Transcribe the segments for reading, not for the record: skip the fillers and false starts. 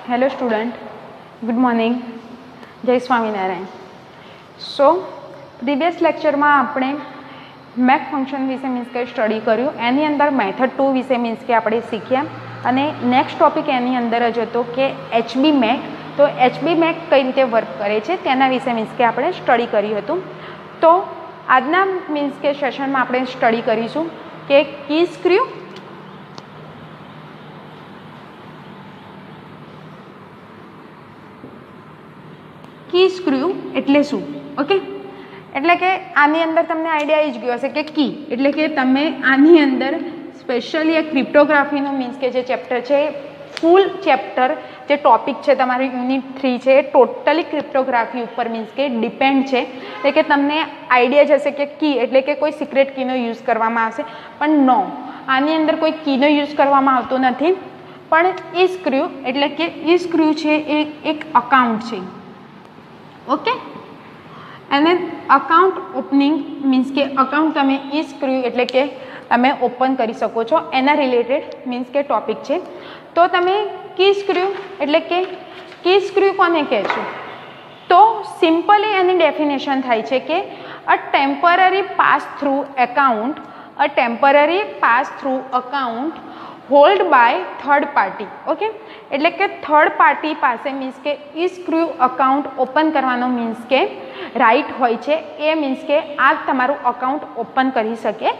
Hello student, good morning, जय Swaminarayan. So previous lecture में आपणे મેક ફંક્શન વિશે મીન્સ કે સ્ટડી કર્યું, એની અંદર મેથડ 2 વિશે મીન્સ કે આપણે શીખ્યા અને નેક્સ્ટ ટોપિક એની અંદર જ હતો કે એચબી મેક. તો એચબી મેક કઈ રીતે વર્ક કરે છે તેના વિશે મીન્સ કે આપણે સ્ટડી કર્યું હતું. તો આજના મીન્સ કે સેશનમાં આપણે સ્ટડી કરીશું કે કી સ્ક્રૂ, કી સ્ક્રૂ એટલે શું. ઓકે, એટલે કે આની અંદર તમને આઈડિયા આવી જ ગયો હશે કે કી એટલે કે તમે આની અંદર સ્પેશિયલી એક ક્રિપ્ટોગ્રાફીનો મીન્સ કે જે ચેપ્ટર છે, ફૂલ ચેપ્ટર જે ટોપિક છે તમારું યુનિટ 3 છે, એ ટોટલી ક્રિપ્ટોગ્રાફી ઉપર મીન્સ કે ડિપેન્ડ છે. એટલે કે તમને આઈડિયા જ હશે કે કી એટલે કે કોઈ સિક્રેટ કીનો યુઝ કરવામાં આવશે, પણ નો, આની અંદર કોઈ કીનો યુઝ કરવામાં આવતો નથી. પણ ઈ સ્ક્રૂ એટલે કે ઈ સ્ક્રૂ છે એ એક અકાઉન્ટ છે. ઓકે, અને અકાઉન્ટ ઓપનિંગ મીન્સ કે અકાઉન્ટ તમે ઈ સ્ક્રૂ એટલે કે તમે ઓપન કરી શકો છો, એના રિલેટેડ મીન્સ કે ટોપિક છે. તો તમે કી સ્ક્રૂ એટલે કે કી સ્ક્રૂ કોને કહે છો, તો સિમ્પલી એની ડેફિનેશન થાય છે કે a temporary pass through account, a temporary pass through account held by third party. Okay, એટલે કે થર્ડ પાર્ટી પાસે મીન્સ કે ઈ સ્ક્રૂ અકાઉન્ટ ઓપન કરવાનો મીન્સ કે રાઇટ હોય છે. એ મીન્સ કે આ તમારું અકાઉન્ટ ઓપન કરી શકે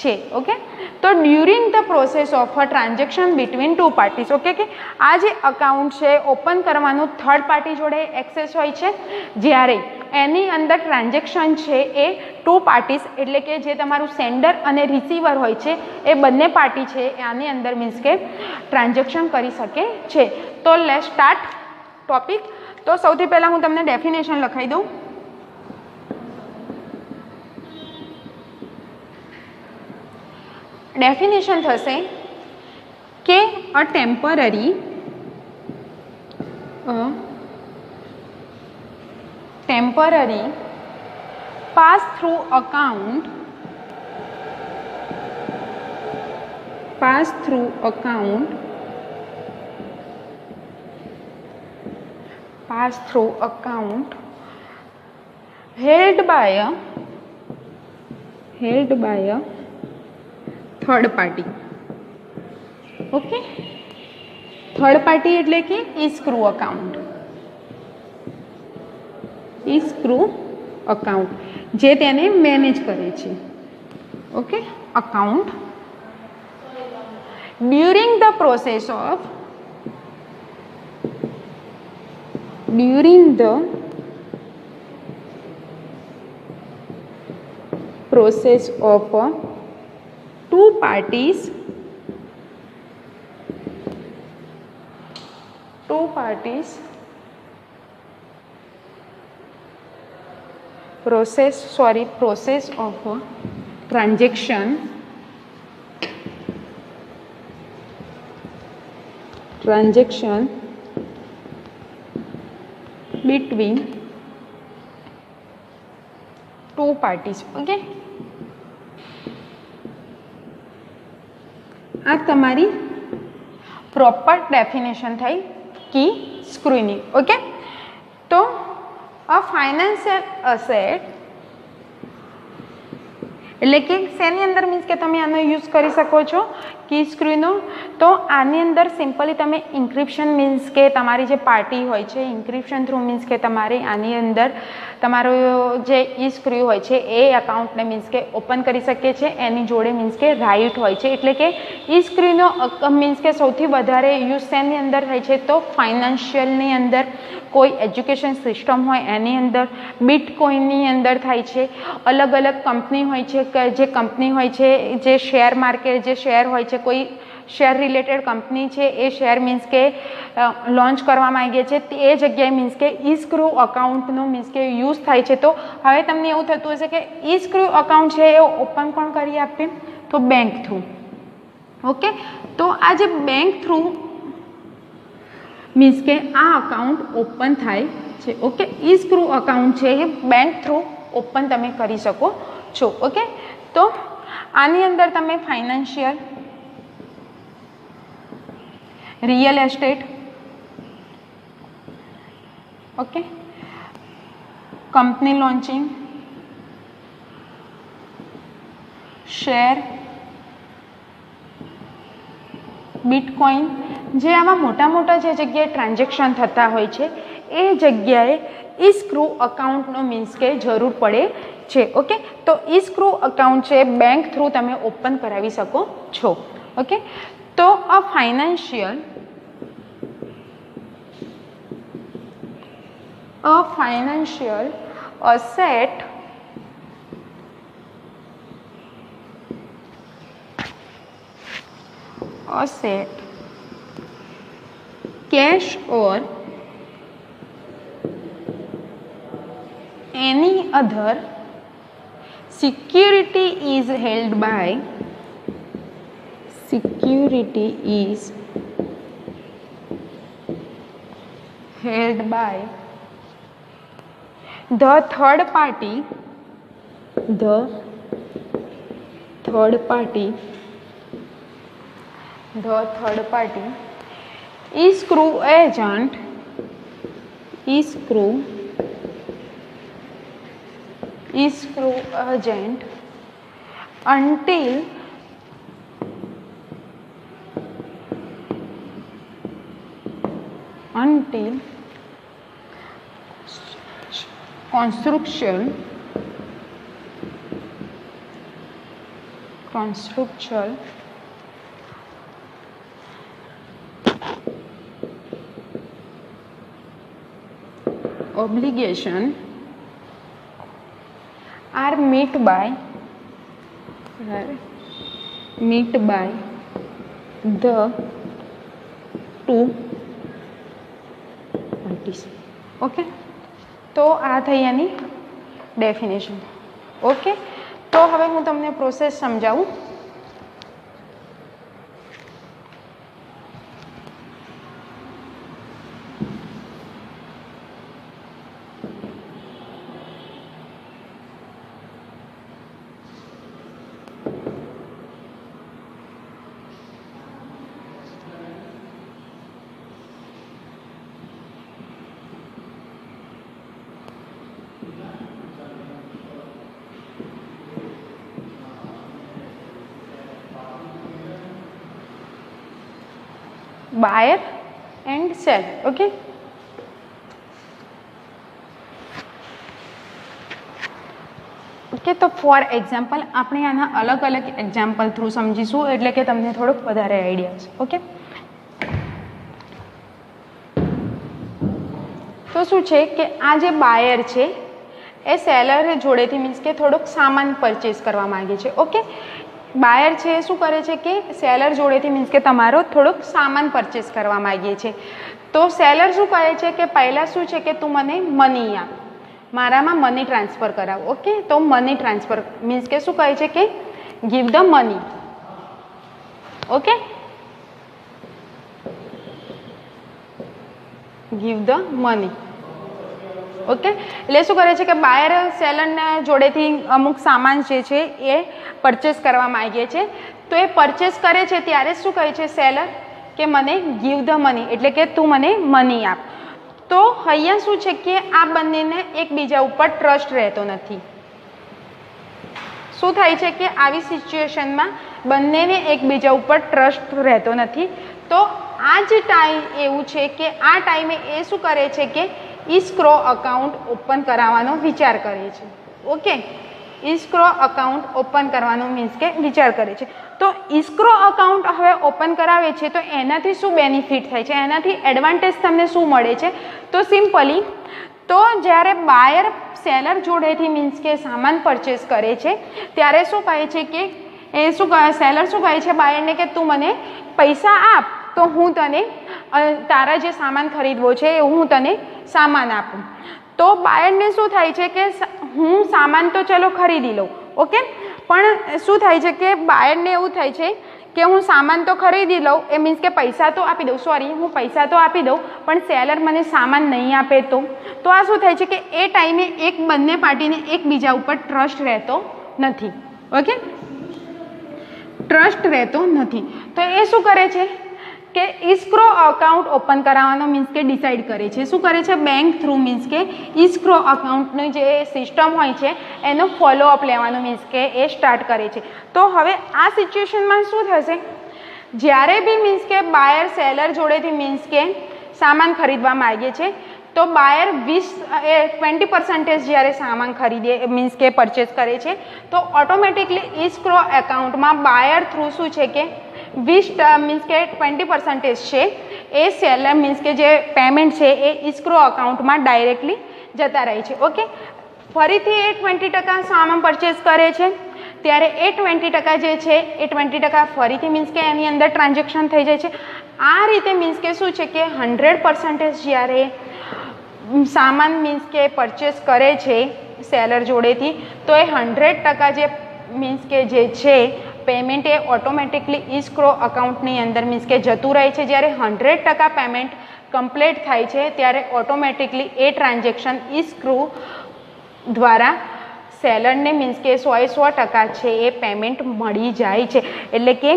છે. ઓકે, તો during the process of a transaction between two parties. Okay, કે આ જે અકાઉન્ટ છે ઓપન કરવાનું થર્ડ પાર્ટી જોડે એક્સેસ હોય છે, જ્યારે એની અંદર ટ્રાન્ઝેક્શન છે એ ટુ પાર્ટીઝ એટલે કે જે તમારું સેન્ડર અને રિસીવર હોય છે એ બંને પાર્ટી છે આની અંદર મીન્સ કે ટ્રાન્ઝેક્શન કરી શકે છે. તો લેટ્સ સ્ટાર્ટ ટોપિક. તો સૌથી પહેલાં હું તમને ડેફિનેશન લખાઈ દઉં. ડેફિનેશન થશે કે a temporary pass through account held by a third party. Okay, third party એટલે કે escrow account, escrow account જે તેને મેનેજ કરે છે. Okay, account during the process of two parties process of transaction between two parties. ઓકે, આ તમારી proper definition થઈ કી સ્ક્રૂની. ઓકે, તો અ ફાઇનાન્શિયલ અસેટ એટલે કે શેની અંદર મીન્સ કે તમે આનો યુઝ કરી શકો છો કી સ્ક્રૂનો. તો આની અંદર સિમ્પલી તમે ઇન્ક્રિપ્શન મીન્સ કે તમારી જે પાર્ટી હોય છે, ઇન્ક્રિપ્શન થ્રુ મીન્સ કે તમારે આની અંદર તમારો જે ઈ સ્ક્રૂ હોય છે એ અકાઉન્ટને મીન્સ કે ઓપન કરી શકે છે. એની જોડે મીન્સ કે રાઇટ હોય છે. એટલે કે ઈ સ્ક્રૂનો મીન્સ કે સૌથી વધારે યુઝ શેની અંદર થાય છે, તો ફાઇનાન્શિયલની અંદર, કોઈ એજ્યુકેશન સિસ્ટમ હોય એની અંદર, બિટકોઇનની અંદર થાય છે. અલગ અલગ કંપની હોય છે, જે કંપની હોય છે જે શેર માર્કેટ જે શેર હોય છે, કોઈ શેર રિલેટેડ કંપની છે એ શેર મીન્સ કે લોન્ચ કરવા માંગે છે, એ જગ્યાએ મીન્સ કે ઈ સ્ક્રૂ અકાઉન્ટનો મીન્સ કે યુઝ થાય છે. તો હવે તમને એવું થતું હશે કે ઈ સ્ક્રૂ અકાઉન્ટ છે એ ઓપન કોણ કરી આપે, તો બેંક થ્રુ. ઓકે, તો આ જે બેંક થ્રુ મીન્સ કે આ અકાઉન્ટ ઓપન થાય છે. ઓકે, ઈ સ્ક્રૂ અકાઉન્ટ છે એ બેંક થ્રુ ઓપન તમે કરી શકો છો. ઓકે, તો આની અંદર તમે financial, real estate, okay, company launching, share, bitcoin, જે આવા મોટા મોટા જે જગ્યાએ ટ્રાન્ઝેક્શન થતા હોય છે એ જગ્યાએ ઇસ્ક્રુ અકાઉન્ટનો મીન્સ કે જરૂર પડે છે. ઓકે, તો ઇસ્ક્રુ અકાઉન્ટ છે બેંક થ્રુ તમે ઓપન કરાવી શકો છો. ઓકે, તો અ financial asset cash or any other security is held by the third party escrow agent until construction obligation are met by the two parties. Okay, તો આ થઈ એની ડેફિનેશન. ઓકે, તો હવે હું તમને પ્રોસેસ સમજાવું. buyer and seller. Okay, okay, તો for example આપણે આના અલગ અલગ એક્ઝામ્પલ થ્રુ સમજીશું એટલે કે તમને થોડોક વધારે આઈડિયા હશે. ઓકે, તો શું છે કે આ જે બાયર છે એ સેલર જોડેથી મીન્સ કે થોડોક સામાન પરચેસ કરવા માંગે છે. ઓકે, બાયર છે શું કરે છે કે સેલર જોડેથી મીન્સ કે તમારો થોડોક સામાન પરચેસ કરવા માંગીએ છે. તો સેલર શું કહે છે કે પહેલાં શું છે કે તું મને મની આપ, મારામાં મની ટ્રાન્સફર કરાવ. ઓકે, તો મની ટ્રાન્સફર મીન્સ કે શું કહે છે કે give the money. Okay, give the money. Okay, એટલે શું કરે છે કે બાયર સેલરના જોડેથી અમુક સામાન જે છે એ પરચેસ કરવા માંગે છે. તો એ પરચેસ કરે છે ત્યારે શું કહે છે સેલર કે મને ગીવ ધ મની એટલે કે તું મને મની આપ. તો અહીંયા શું છે કે આ બંનેને એકબીજા ઉપર ટ્રસ્ટ રહેતો નથી. શું થાય છે કે આવી સિચ્યુએશનમાં બંનેને એકબીજા ઉપર ટ્રસ્ટ રહેતો નથી. તો આ જ ટાઈમ એવું છે કે આ ટાઈમે એ શું કરે છે કે ઇસ્ક્રો અકાઉન્ટ ઓપન કરાવવાનો વિચાર કરે છે. ઓકે, ઇસ્ક્રો અકાઉન્ટ ઓપન કરવાનો મીન્સ કે વિચાર કરે છે. તો ઇસ્ક્રો અકાઉન્ટ હવે ઓપન કરાવે છે તો એનાથી શું બેનિફિટ થાય છે, એનાથી એડવાન્ટેજ તમને શું મળે છે? તો સિમ્પલી તો જ્યારે બાયર સેલર જોડેથી મીન્સ કે સામાન પરચેસ કરે છે ત્યારે શું કહે છે કે સેલર શું કહે છે બાયરને કે તું મને પૈસા આપ તો હું તને તારા જે સામાન ખરીદવો છે એ હું તને સામાન આપું. તો બાયરને શું થાય છે કે હું સામાન તો ચલો ખરીદી લઉં. ઓકે, પણ શું થાય છે કે બાયરને એવું થાય છે કે હું સામાન તો ખરીદી લઉં એ મીન્સ કે પૈસા તો આપી દઉં, હું પૈસા તો આપી દઉં પણ સેલર મને સામાન નહીં આપે તો આ શું થાય છે કે એ ટાઈમે બંને પાર્ટીને એકબીજા ઉપર ટ્રસ્ટ રહેતો નથી. ઓકે, ટ્રસ્ટ રહેતો નથી. તો એ શું કરે છે કે ઇસ્ક્રો અકાઉન્ટ ઓપન કરાવવાનો મીન્સ કે ડિસાઇડ કરે છે. શું કરે છે? બેંક થ્રુ મીન્સ કે ઇસ્ક્રો અકાઉન્ટની જે સિસ્ટમ હોય છે એનો ફોલોઅપ લેવાનું મીન્સ કે એ સ્ટાર્ટ કરે છે. તો હવે આ સિચ્યુએશનમાં શું થશે? જ્યારે બી મીન્સ કે બાયર સેલર જોડેથી મીન્સ કે સામાન ખરીદવા માગે છે તો બાયર 20% જ્યારે સામાન ખરીદે મીન્સ કે પરચેસ કરે છે તો ઓટોમેટિકલી ઇસ્ક્રો એકાઉન્ટમાં બાયર થ્રુ શું છે કે 20 મીન્સ કે 20% છે એ સેલર મીન્સ કે જે પેમેન્ટ છે એ ઇસ્ક્રો અકાઉન્ટમાં ડાયરેક્ટલી જતા રહે છે. ઓકે, ફરીથી એ 20% સામાન પરચેસ કરે છે ત્યારે એ 20% જે છે એ 20% ફરીથી મીન્સ કે એની અંદર ટ્રાન્ઝેક્શન થઈ જાય છે. આ રીતે મીન્સ કે શું છે કે 100% જ્યારે સામાન મીન્સ કે પરચેસ કરે છે સેલર જોડેથી તો એ 100% જે મીન્સ કે જે છે પેમેન્ટ એ ઓટોમેટિકલી ઇસ્ક્રો અકાઉન્ટની અંદર મીન્સ કે જતું રહે છે. જ્યારે 100% પેમેન્ટ કમ્પ્લીટ થાય છે ત્યારે ઓટોમેટિકલી એ ટ્રાન્ઝેક્શન ઇસ્ક્રો દ્વારા સેલરને મીન્સ કે 100% છે એ પેમેન્ટ મળી જાય છે. એટલે કે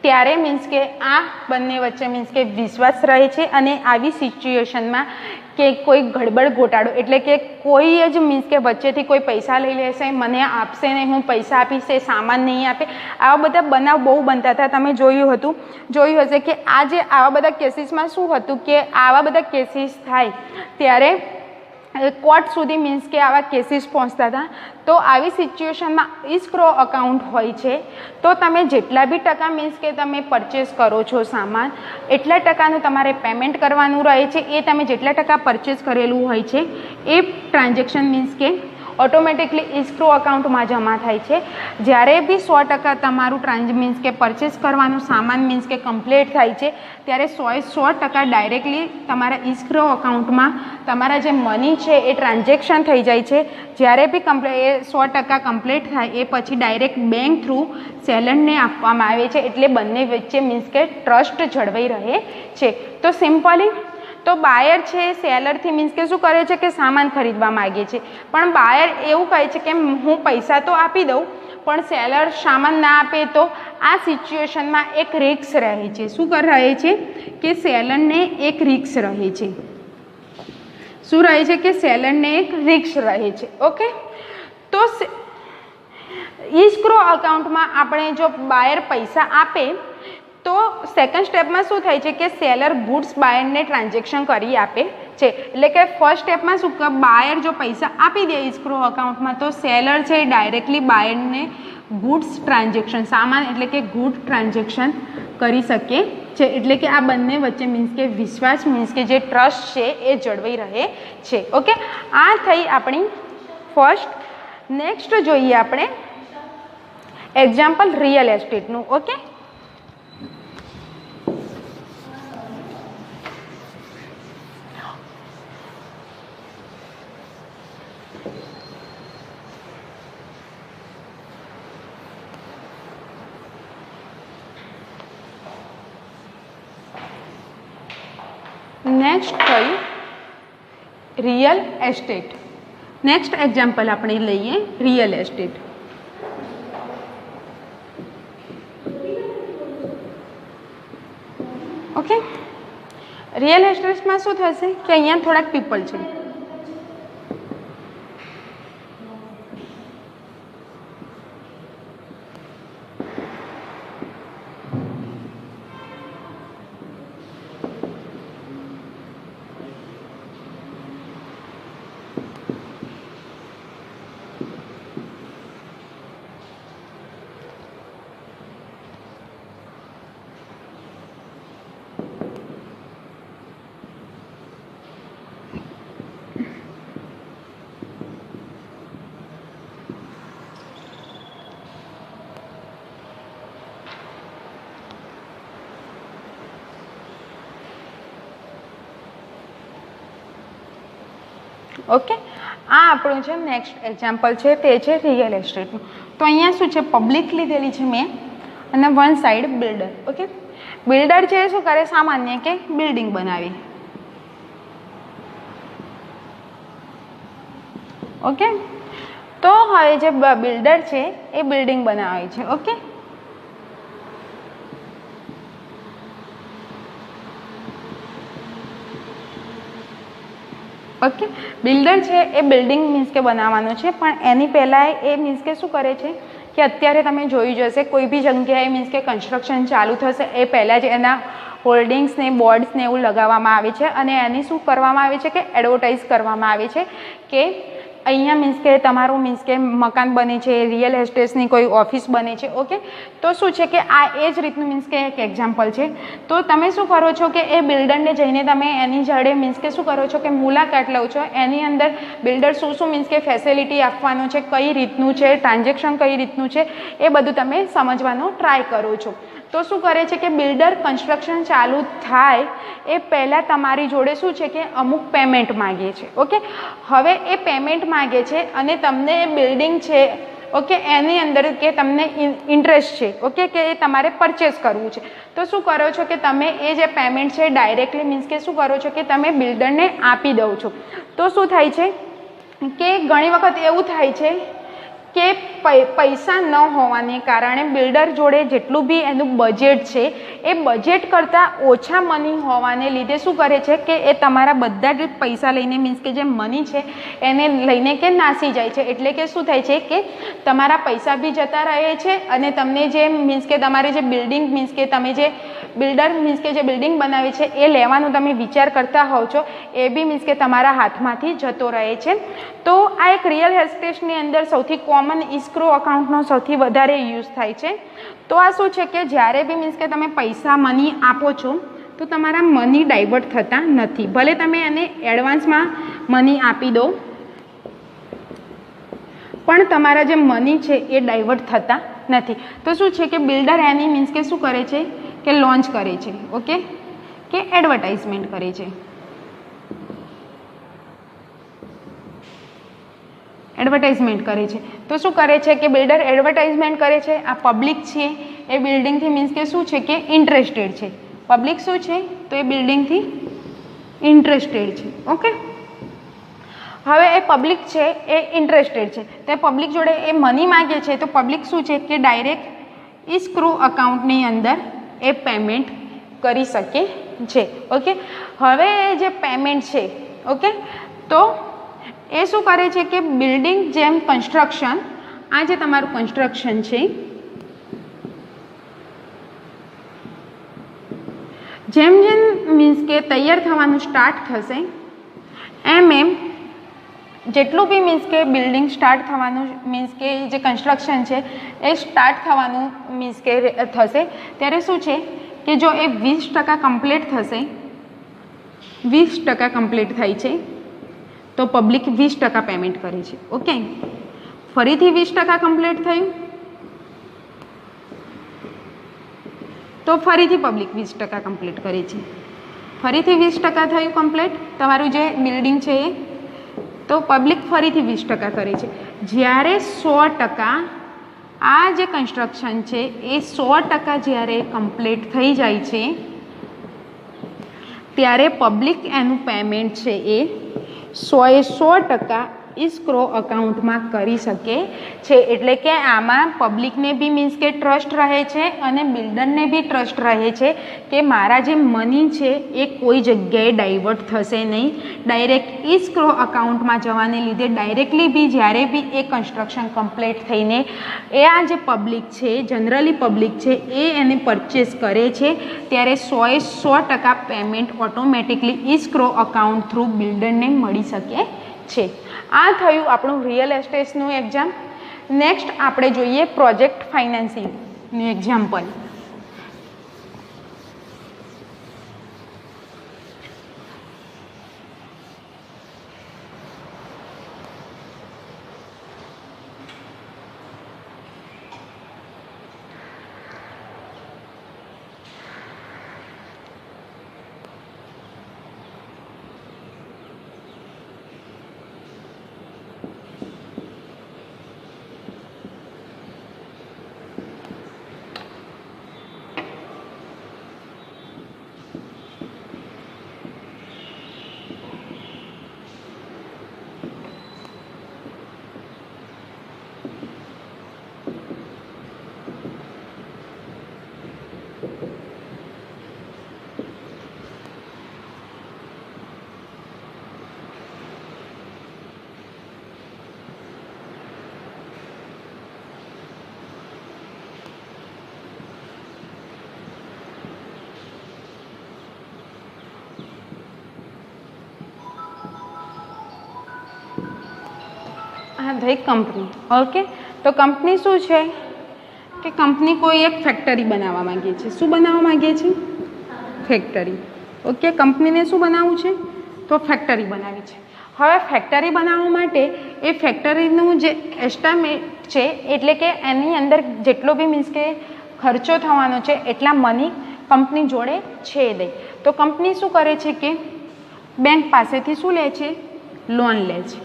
ત્યારે મીન્સ કે આ બંને વચ્ચે મીન્સ કે વિશ્વાસ રહે છે અને આવી સિચ્યુએશનમાં કે કોઈ ગડબડ ઘોટાળો એટલે કે કોઈ જ મીન્સ કે વચ્ચેથી કોઈ પૈસા લઈ લેશે, મને આપશે ને હું પૈસા આપીશ એ સામાન નહીં આપે, આવા બધા બનાવ બહુ બનતા હતા. તમે જોયું હશે કે આ જે આવા બધા કેસીસમાં શું હતું કે આવા બધા કેસીસ થાય ત્યારે કોર્ટ સુધી મીન્સ કે આવા કેસીસ પહોંચતા હતા. તો આવી સિચ્યુએશનમાં ઇસ્ક્રો અકાઉન્ટ હોય છે તો તમે જેટલા બી ટકા મીન્સ કે તમે પરચેસ કરો છો સામાન એટલા ટકાનું તમારે પેમેન્ટ કરવાનું રહે છે. એ તમે જેટલા ટકા પરચેસ કરેલું હોય છે એ ટ્રાન્ઝેક્શન મીન્સ કે ઓટોમેટિકલી ઇસ્ક્રો અકાઉન્ટમાં જમા થાય છે. જ્યારે બી 100% તમારું મીન્સ કે પરચેસ કરવાનું સામાન મીન્સ કે કમ્પ્લીટ થાય છે ત્યારે 100% ડાયરેક્ટલી તમારા ઇસ્ક્રો અકાઉન્ટમાં તમારા જે મની છે એ ટ્રાન્ઝેક્શન થઈ જાય છે. જ્યારે બી એ 100% કમ્પ્લીટ થાય એ પછી ડાયરેક્ટ બેંક થ્રુ સેલરને આપવામાં આવે છે. એટલે બંને વચ્ચે મીન્સ કે ટ્રસ્ટ જળવાઈ રહે છે. તો સિમ્પલી તો બાયર છે સેલરથી મીન્સ કે શું કરે છે કે સામાન ખરીદવા માગે છે પણ બાયર એવું કહે છે કે હું પૈસા તો આપી દઉં પણ સેલર સામાન ના આપે તો આ સિચ્યુએશનમાં એક રિસ્ક રહે છે. શું રહે છે કે સેલરને એક રિસ્ક રહે છે. શું રહે છે કે સેલરને એક રિસ્ક રહે છે. ઓકે, તો ઇસ્ક્રો અકાઉન્ટમાં આપણે જો બાયર પૈસા આપે તો સેકન્ડ સ્ટેપમાં શું થાય છે કે સેલર ગુડ્સ બાયરને ટ્રાન્ઝેક્શન કરી આપે છે. એટલે કે ફર્સ્ટ સ્ટેપમાં શું કે બાયર જો પૈસા આપી દે ઇસ્ક્રો અકાઉન્ટમાં તો સેલર છે ડાયરેક્ટલી બાયરને ગુડ્સ ટ્રાન્ઝેક્શન સામાન એટલે કે ગુડ ટ્રાન્ઝેક્શન કરી શકે છે. એટલે કે આ બંને વચ્ચે મીન્સ કે વિશ્વાસ મીન્સ કે જે ટ્રસ્ટ છે એ જળવાઈ રહે છે. ઓકે, આ થઈ આપણી ફર્સ્ટ. નેક્સ્ટ જોઈએ આપણે એક્ઝામ્પલ રિયલ એસ્ટેટનું. ઓકે, નેક્સ્ટ થયું રિયલ એસ્ટેટ. નેક્સ્ટ એક્ઝામ્પલ આપણે લઈએ રિયલ એસ્ટેટ. ઓકે, રિયલ એસ્ટેટમાં શું થશે કે અહીંયા થોડાક પીપલ છે. ઓકે, આ આપણું છે નેક્સ્ટ એક્ઝામ્પલ છે તે છે રિયલ એસ્ટેટનું. તો અહીંયા શું છે પબ્લિક લીધેલી છે મેં અને one side builder. Okay, builder છે શું કરે સામાન્ય કે બિલ્ડિંગ બનાવી. ઓકે, તો હવે જે બિલ્ડર છે એ બિલ્ડિંગ બનાવે છે. ઓકે, ઓકે, બિલ્ડર છે એ બિલ્ડિંગ મીન્સ કે બનાવવાનું છે, પણ એની પહેલાં એ મીન્સ કે શું કરે છે કે અત્યારે તમે જોઈ જશે કોઈ બી જગ્યાએ મીન્સ કે કન્સ્ટ્રક્શન ચાલુ થશે એ પહેલાં જ એના હોલ્ડિંગ્સ ને બોર્ડ્સ ને એવું લગાવવામાં આવે છે અને એની શું કરવામાં આવે છે કે એડવર્ટાઇઝ કરવામાં આવે છે કે અહીંયા મીન્સ કે તમારું મીન્સ કે મકાન બને છે, રિયલ એસ્ટેટની કોઈ ઓફિસ બને છે. ઓકે, તો શું છે કે આ એ જ રીતનું મીન્સ કે એક એક્ઝામ્પલ છે. તો તમે શું કરો છો કે એ બિલ્ડરને જઈને તમે એની જોડે મીન્સ કે શું કરો છો કે મુલાકાત લો છો, એની અંદર બિલ્ડર શું મીન્સ કે ફેસિલિટી આપવાનું છે, કઈ રીતનું છે, ટ્રાન્ઝેક્શન કઈ રીતનું છે, એ બધું તમે સમજવાનો ટ્રાય કરો છો. તો શું કરે છે કે બિલ્ડર કન્સ્ટ્રક્શન ચાલુ થાય એ પહેલાં તમારી જોડે શું છે કે અમુક પેમેન્ટ માગે છે. ઓકે, હવે એ પેમેન્ટ માગે છે અને તમને એ બિલ્ડિંગ છે ઓકે એની અંદર કે તમને ઇન્ટરેસ્ટ છે ઓકે કે એ તમારે પરચેસ કરવું છે. તો શું કરો છો કે તમે એ જે પેમેન્ટ છે ડાયરેક્ટલી મીન્સ કે શું કરો છો કે તમે બિલ્ડરને આપી દો છો. તો શું થાય છે કે ઘણી વખત એવું થાય છે કે પૈસા ન હોવાને કારણે બિલ્ડર જોડે જેટલું બી એનું બજેટ છે એ બજેટ કરતાં ઓછા મની હોવાને લીધે શું કરે છે કે એ તમારા બધા જ પૈસા લઈને મીન્સ કે જે મની છે એને લઈને કે નાસી જાય છે. એટલે કે શું થાય છે કે તમારા પૈસા બી જતા રહે છે અને તમને જે મીન્સ કે તમારે જે બિલ્ડિંગ મીન્સ કે તમે જે બિલ્ડર મીન્સ કે જે બિલ્ડિંગ બનાવી છે એ લેવાનું તમે વિચાર કરતા હોવ છો એ બી મીન્સ કે તમારા હાથમાંથી જતો રહે છે. તો આ એક રિયલ એસ્ટેટની અંદર સૌથી કોમન ઇસ્ક્રો અકાઉન્ટનો સૌથી વધારે યુઝ થાય છે. તો આ શું છે કે જ્યારે બી મીન્સ કે તમે પૈસા મની આપો છો તો તમારા મની ડાયવર્ટ થતા નથી. ભલે તમે એને એડવાન્સમાં મની આપી દો પણ તમારા જે મની છે એ ડાયવર્ટ થતા નથી. તો શું છે કે બિલ્ડર એની મીન્સ કે શું કરે છે કે લોન્ચ કરે છે ઓકે કે એડવર્ટાઇઝમેન્ટ કરે છે. એડવર્ટાઇઝમેન્ટ કરે છે તો શું કરે છે કે બિલ્ડર એડવર્ટાઇઝમેન્ટ કરે છે. આ પબ્લિક છે એ બિલ્ડિંગથી મીન્સ કે શું છે કે ઇન્ટરેસ્ટેડ છે. પબ્લિક શું છે તો એ બિલ્ડિંગથી ઇન્ટરેસ્ટેડ છે. ઓકે, હવે એ પબ્લિક છે એ ઇન્ટરેસ્ટેડ છે તો એ પબ્લિક જોડે એ મની માગે છે તો પબ્લિક શું છે કે ડાયરેક્ટ ઇસ્ક્રો અકાઉન્ટની અંદર એ પેમેન્ટ કરી શકે છે. ઓકે, હવે જે પેમેન્ટ છે ઓકે તો એ શું કરે છે કે બિલ્ડિંગ જેમ કન્સ્ટ્રક્શન આ જે તમારું કન્સ્ટ્રક્શન છે જેમ જેમ મીન્સ કે તૈયાર થવાનું સ્ટાર્ટ થશે એમ જેટલું બી મીન્સ કે બિલ્ડિંગ સ્ટાર્ટ થવાનું મીન્સ કે જે કન્સ્ટ્રક્શન છે એ સ્ટાર્ટ થવાનું મીન્સ કે થશે ત્યારે શું છે કે જો એ 20% કમ્પ્લીટ થશે 20% કમ્પ્લીટ થાય છે તો પબ્લિક 20% પેમેન્ટ કરે છે. ઓકે, ફરીથી 20% કમ્પ્લીટ થયું તો ફરીથી પબ્લિક 20% કમ્પ્લીટ કરે છે. ફરીથી 20% થયું કમ્પ્લીટ તમારું જે બિલ્ડિંગ છે એ તો પબ્લિક ફરીથી 20% કરે છે. જ્યારે 100% આ જે કન્સ્ટ્રક્શન છે એ 100% જ્યારે કમ્પ્લીટ થઈ જાય છે ત્યારે પબ્લિક એનું પેમેન્ટ છે એ 100% ઇસ્ક્રો અકાઉન્ટમાં કરી શકે છે. એટલે કે આમાં પબ્લિકને બી મીન્સ કે ટ્રસ્ટ રહે છે અને બિલ્ડરને બી ટ્રસ્ટ રહે છે કે મારા જે મની છે એ કોઈ જગ્યાએ ડાયવર્ટ થશે નહીં. ડાયરેક્ટ ઇસ્ક્રો અકાઉન્ટમાં જવાને લીધે ડાયરેક્ટલી બી જ્યારે બી એ કન્સ્ટ્રક્શન કમ્પ્લીટ થઈને એ આ જે પબ્લિક છે જનરલી પબ્લિક છે એ એને પરચેસ કરે છે ત્યારે 100% પેમેન્ટ ઓટોમેટિકલી ઇસ્ક્રો અકાઉન્ટ થ્રુ બિલ્ડરને મળી શકે છે. આ થયું આપણું રિયલ એસ્ટેટનું એક્ઝામ. નેક્સ્ટ આપણે જોઈએ પ્રોજેક્ટ ફાઇનાન્સિંગનું એક્ઝામ્પલ. આ થઈ કંપની. ઓકે, તો કંપની શું છે કે કંપની કોઈ એક ફેક્ટરી બનાવવા માંગે છે. શું બનાવવા માંગે છે? ફેક્ટરી. ઓકે, કંપનીને શું બનાવવું છે? તો ફેક્ટરી બનાવી છે. હવે ફેક્ટરી બનાવવા માટે એ ફેક્ટરીનું જે એસ્ટિમેટ છે એટલે કે એની અંદર જેટલો બી મીન્સ કે ખર્ચો થવાનો છે એટલા મની કંપની જોડે છે દે. તો કંપની શું કરે છે કે બેંક પાસેથી શું લે છે? લોન લે છે.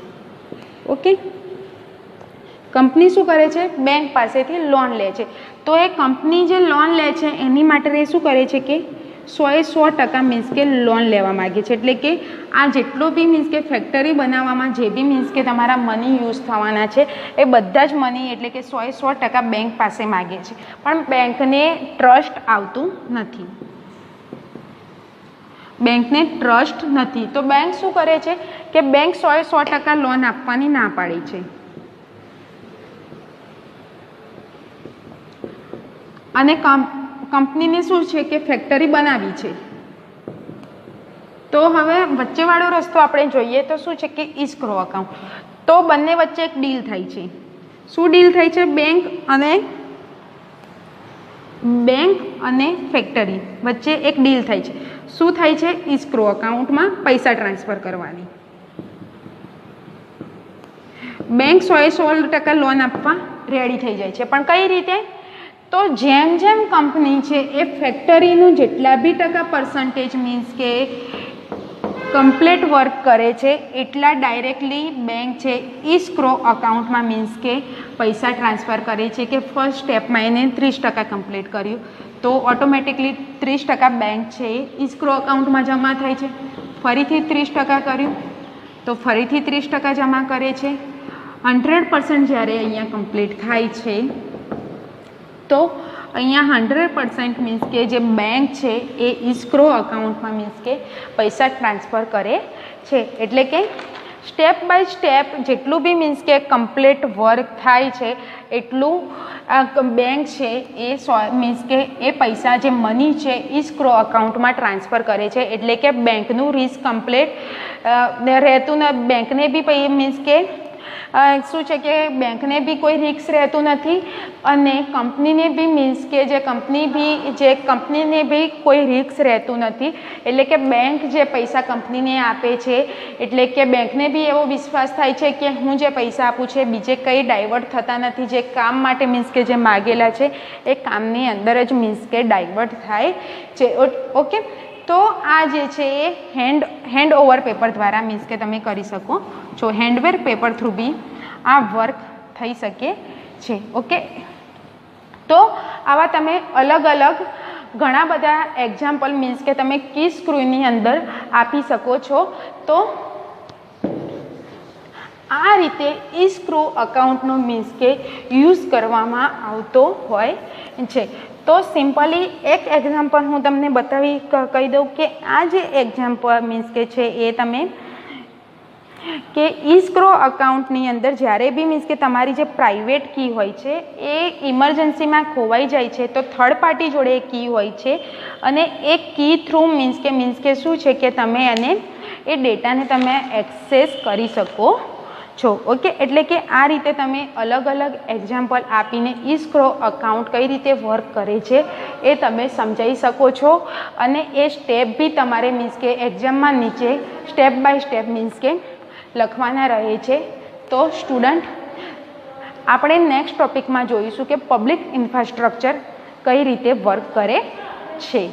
ઓકે, કંપની શું કરે છે? બેંક પાસેથી લોન લે છે. તો એ કંપની જે લોન લે છે એની માટે એ શું કરે છે કે 100% મીન્સ કે લોન લેવા માગે છે. એટલે કે આ જેટલો બી મીન્સ કે ફેક્ટરી બનાવવામાં જે બી મીન્સ કે તમારા મની યુઝ થવાના છે એ બધા જ મની એટલે કે 100% બેંક પાસે માગે છે. પણ બેંકને ટ્રસ્ટ આવતું નથી. બેંકને ટ્રસ્ટ નથી. તો બેંક શું કરે છે કે બેંક 100% લોન આપવાની ના પાડી છે. અને કંપનીને શું છે કે ફેક્ટરી બનાવી છે. તો હવે વચ્ચેવાળો રસ્તો આપણે જોઈએ તો શું છે કે ઇસ્ક્રો અકાઉન્ટ. તો બંને વચ્ચે એક ડીલ થાય છે. શું ડીલ થાય છે? બેંક અને ફેક્ટરી વચ્ચે એક ડીલ થાય છે. શું થાય છે? ઇસ્ક્રો અકાઉન્ટમાં પૈસા ટ્રાન્સફર કરવાની. બેંક 100% લોન આપવા રેડી થઈ જાય છે. પણ કઈ રીતે? તો જેમ જેમ કંપની છે એ ફેક્ટરીનું જેટલા બી ટકા પર્સન્ટેજ મીન્સ કે કમ્પ્લીટ વર્ક કરે છે એટલા ડાયરેક્ટલી બેંક છે ઇસ્ક્રો અકાઉન્ટમાં મીન્સ કે પૈસા ટ્રાન્સફર કરે છે. કે ફર્સ્ટ સ્ટેપમાં એને 30% કમ્પ્લીટ કર્યું તો ઓટોમેટિકલી 30% બેંક છે એ ઇસ્ક્રો અકાઉન્ટમાં જમા થાય છે. ફરીથી 30% કર્યું તો ફરીથી 30% જમા કરે છે. 100% જ્યારે અહીંયા કમ્પ્લીટ થાય છે તો અહીંયા 100% મીન્સ કે જે બેંક છે એ ઇસ્ક્રો અકાઉન્ટમાં મીન્સ કે પૈસા ટ્રાન્સફર કરે છે. એટલે કે સ્ટેપ બાય સ્ટેપ જેટલું બી મીન્સ કે કમ્પ્લીટ વર્ક થાય છે એટલું બેંક છે એ મીન્સ કે એ પૈસા જે મની છે ઇસ્ક્રો અકાઉન્ટમાં ટ્રાન્સફર કરે છે. એટલે કે બેંકનું રિસ્ક કમ્પ્લીટ રહેતું ને બેંકને બી મીન્સ કે શું છે કે બેંકને બી કોઈ રિસ્ક રહેતું નથી અને કંપનીને બી મીન્સ કે જે કંપનીને બી કોઈ રિસ્ક રહેતું નથી. એટલે કે બેંક જે પૈસા કંપનીને આપે છે એટલે કે બેંકને બી એવો વિશ્વાસ થાય છે કે હું જે પૈસા આપું છે બીજે કંઈ ડાયવર્ટ થતા નથી. જે કામ માટે મીન્સ કે જે માગેલા છે એ કામની અંદર જ મીન્સ કે ડાયવર્ટ થાય છે. ઓકે, તો આ જે છે એ હેન્ડ ઓવર પેપર દ્વારા મીન્સ કે તમે કરી શકો છો. હેન્ડવેર પેપર થ્રુ બી આ વર્ક થઈ શકે છે. ઓકે, તો આવા તમે અલગ અલગ ઘણા બધા એક્ઝામ્પલ મીન્સ કે તમે કી સ્ક્રૂની અંદર આપી શકો છો. તો આ રીતે ઇસ્ક્રો અકાઉન્ટનો મીન્સ કે યુઝ કરવામાં આવતો હોય છે. તો સિમ્પલી એક એક્ઝામ્પલ હું તમને કહી દઉં કે આ જે એક્ઝામ્પલ મીન્સ કે છે એ તમે કે ઇસ્ક્રો અકાઉન્ટની અંદર જ્યારે બી મીન્સ કે તમારી જે પ્રાઇવેટ કી હોય છે એ ઇમરજન્સીમાં ખોવાઈ જાય છે તો થર્ડ પાર્ટી જોડે એ કી હોય છે અને એ કી થ્રુ મીન્સ કે શું છે કે તમે એને એ ડેટાને તમે એક્સેસ કરી શકો છો. ઓકે, એટલે કે આ રીતે તમે અલગ અલગ એક્ઝામ્પલ આપીને ઇસ્ક્રો અકાઉન્ટ કઈ રીતે વર્ક કરે છે એ તમે સમજાવી શકો છો અને એ સ્ટેપ બી તમારે મીન્સ કે એક્ઝામમાં નીચે સ્ટેપ બાય સ્ટેપ મીન્સ કે લખવાના રહે છે. તો સ્ટુડન્ટ આપણે નેક્સ્ટ ટોપિકમાં જોઈશું કે પબ્લિક ઇન્ફ્રાસ્ટ્રક્ચર કઈ રીતે વર્ક કરે છે.